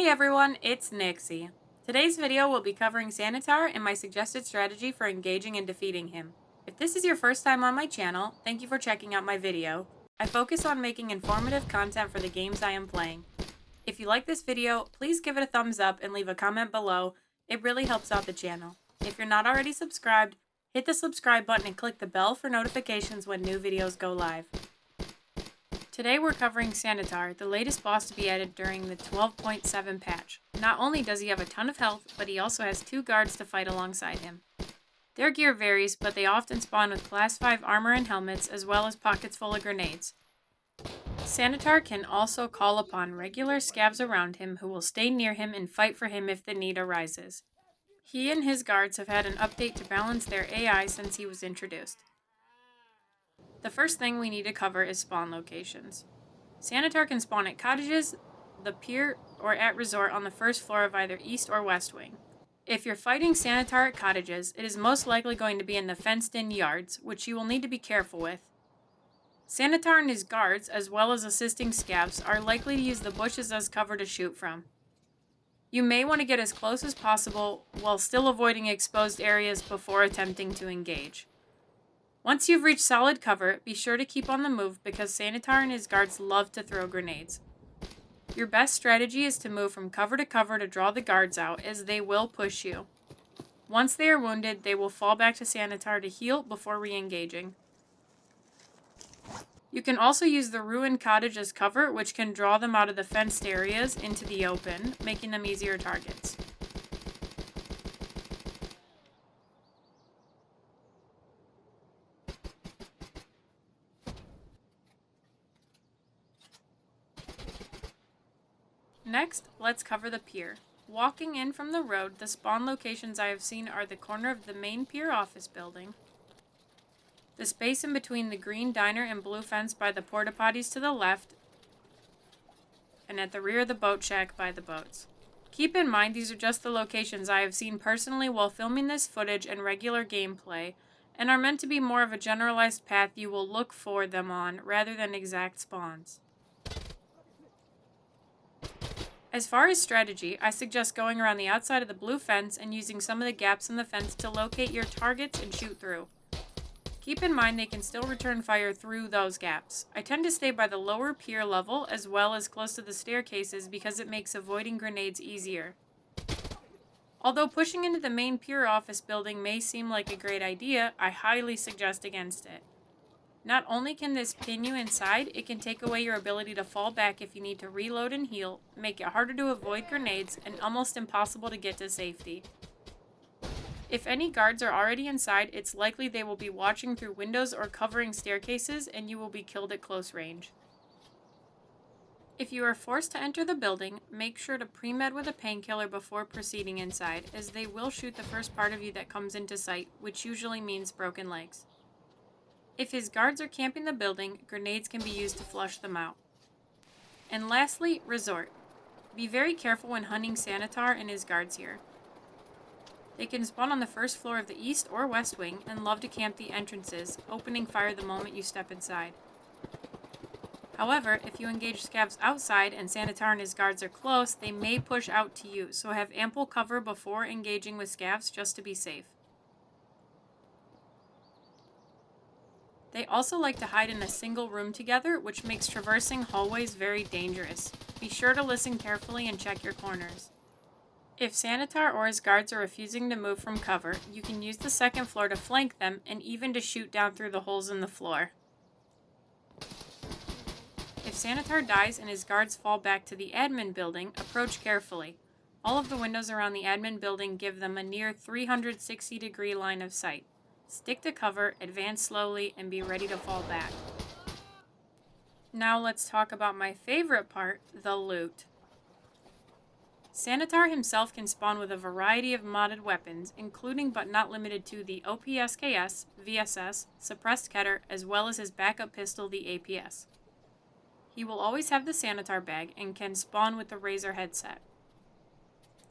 Hi everyone, it's Nixie. Today's video will be covering Sanitar and my suggested strategy for engaging and defeating him. If this is your first time on my channel, thank you for checking out my video. I focus on making informative content for the games I am playing. If you like this video, please give it a thumbs up and leave a comment below. It really helps out the channel. If you're not already subscribed, hit the subscribe button and click the bell for notifications when new videos go live. Today we're covering Sanitar, the latest boss to be added during the 12.7 patch. Not only does he have a ton of health, but he also has 2 guards to fight alongside him. Their gear varies, but they often spawn with class 5 armor and helmets, as well as pockets full of grenades. Sanitar can also call upon regular scavs around him who will stay near him and fight for him if the need arises. He and his guards have had an update to balance their AI since he was introduced. The first thing we need to cover is spawn locations. Sanitar can spawn at cottages, the pier, or at resort on the first floor of either east or west wing. If you're fighting Sanitar at cottages, it is most likely going to be in the fenced-in yards, which you will need to be careful with. Sanitar and his guards, as well as assisting scavs, are likely to use the bushes as cover to shoot from. You may want to get as close as possible while still avoiding exposed areas before attempting to engage. Once you've reached solid cover, be sure to keep on the move because Sanitar and his guards love to throw grenades. Your best strategy is to move from cover to cover to draw the guards out, as they will push you. Once they are wounded, they will fall back to Sanitar to heal before re-engaging. You can also use the ruined cottage as cover, which can draw them out of the fenced areas into the open, making them easier targets. Next, let's cover the pier. Walking in from the road, the spawn locations I have seen are the corner of the main pier office building, the space in between the green diner and blue fence by the porta potties to the left, and at the rear of the boat shack by the boats. Keep in mind these are just the locations I have seen personally while filming this footage and regular gameplay, and are meant to be more of a generalized path you will look for them on rather than exact spawns. As far as strategy, I suggest going around the outside of the blue fence and using some of the gaps in the fence to locate your targets and shoot through. Keep in mind they can still return fire through those gaps. I tend to stay by the lower pier level as well as close to the staircases because it makes avoiding grenades easier. Although pushing into the main pier office building may seem like a great idea, I highly suggest against it. Not only can this pin you inside, it can take away your ability to fall back if you need to reload and heal, make it harder to avoid grenades, and almost impossible to get to safety. If any guards are already inside, it's likely they will be watching through windows or covering staircases, and you will be killed at close range. If you are forced to enter the building, make sure to pre-med with a painkiller before proceeding inside, as they will shoot the first part of you that comes into sight, which usually means broken legs. If his guards are camping the building, grenades can be used to flush them out. And lastly, resort. Be very careful when hunting Sanitar and his guards here. They can spawn on the first floor of the east or west wing and love to camp the entrances, opening fire the moment you step inside. However, if you engage scavs outside and Sanitar and his guards are close, they may push out to you, so have ample cover before engaging with scavs just to be safe. They also like to hide in a single room together, which makes traversing hallways very dangerous. Be sure to listen carefully and check your corners. If Sanitar or his guards are refusing to move from cover, you can use the second floor to flank them and even to shoot down through the holes in the floor. If Sanitar dies and his guards fall back to the admin building, approach carefully. All of the windows around the admin building give them a near 360-degree line of sight. Stick to cover, advance slowly, and be ready to fall back. Now let's talk about my favorite part, the loot. Sanitar himself can spawn with a variety of modded weapons, including but not limited to the OPSKS, VSS, suppressed Keter, as well as his backup pistol, the APS. He will always have the Sanitar bag and can spawn with the Razor headset.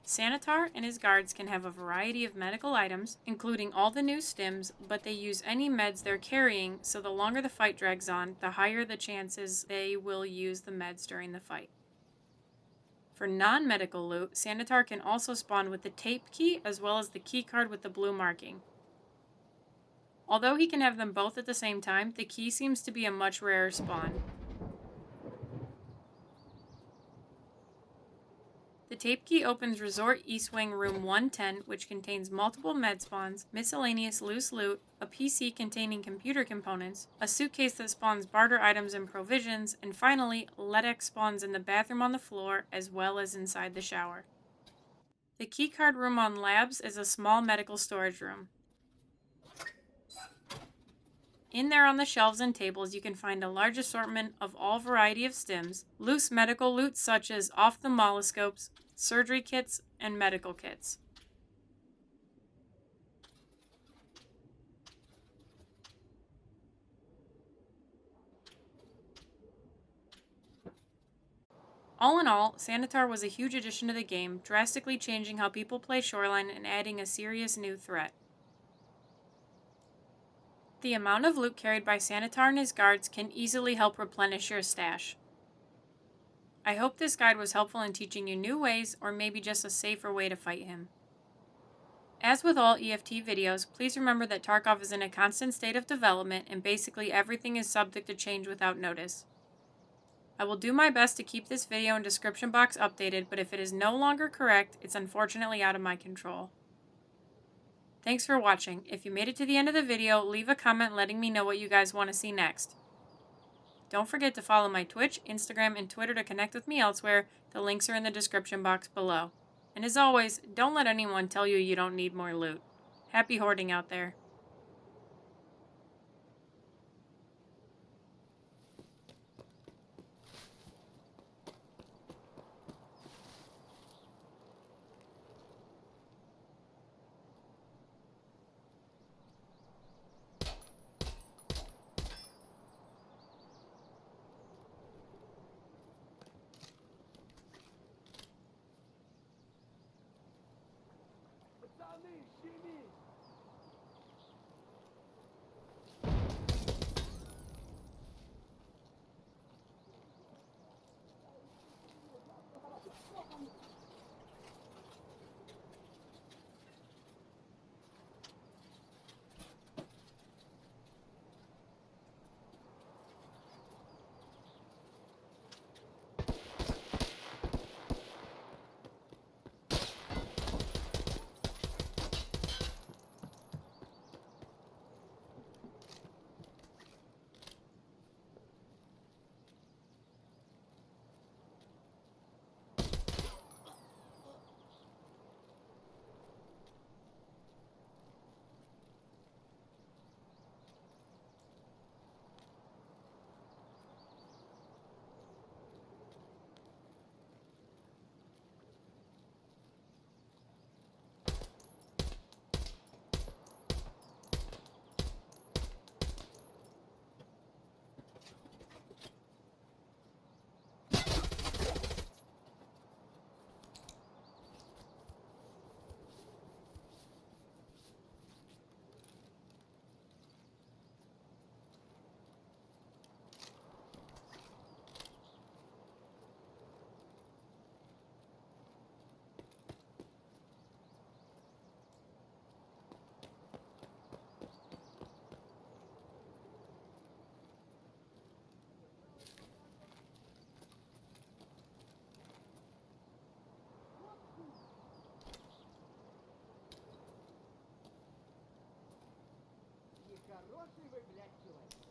Sanitar and his guards can have a variety of medical items, including all the new stims, but they use any meds they're carrying, so the longer the fight drags on, the higher the chances they will use the meds during the fight. For non-medical loot, Sanitar can also spawn with the tape key as well as the keycard with the blue marking. Although he can have them both at the same time, the key seems to be a much rarer spawn. The tape key opens Resort East Wing Room 110, which contains multiple med spawns, miscellaneous loose loot, a PC containing computer components, a suitcase that spawns barter items and provisions, and finally, LEDX spawns in the bathroom on the floor as well as inside the shower. The keycard room on Labs is a small medical storage room. In there on the shelves and tables you can find a large assortment of all variety of stims, loose medical loot such as ophthalmoscopes, surgery kits, and medical kits. All in all, Sanitar was a huge addition to the game, drastically changing how people play Shoreline and adding a serious new threat. The amount of loot carried by Sanitar and his guards can easily help replenish your stash. I hope this guide was helpful in teaching you new ways or maybe just a safer way to fight him. As with all EFT videos, please remember that Tarkov is in a constant state of development and basically everything is subject to change without notice. I will do my best to keep this video and description box updated, but if it is no longer correct, it's unfortunately out of my control. Thanks for watching. If you made it to the end of the video, leave a comment letting me know what you guys want to see next. Don't forget to follow my Twitch, Instagram, and Twitter to connect with me elsewhere. The links are in the description box below. And as always, don't let anyone tell you you don't need more loot. Happy hoarding out there. Хороший вы, блядь, человек.